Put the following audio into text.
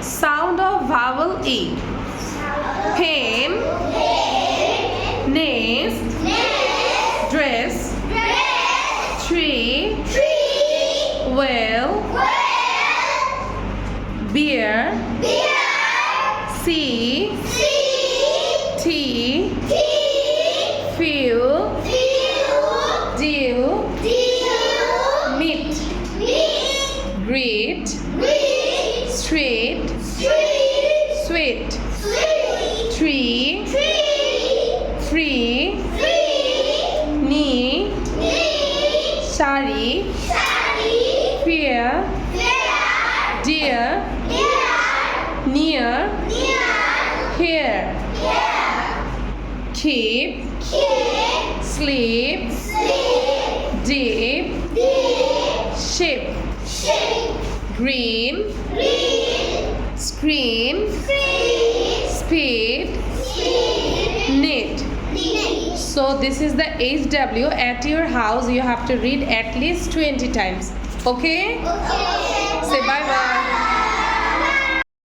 Sound of vowel E. Pen, nest, dress, tree, well, beer, sea, tea, fuel, deal, meet, greet, street, sweet, tree, free, knee, shari, fear, dear, near, here, keep, sleep, deep, ship, green, screen, speed, knit. So this is the HW. At your house you have to read at least 20 times. Okay? Say bye bye.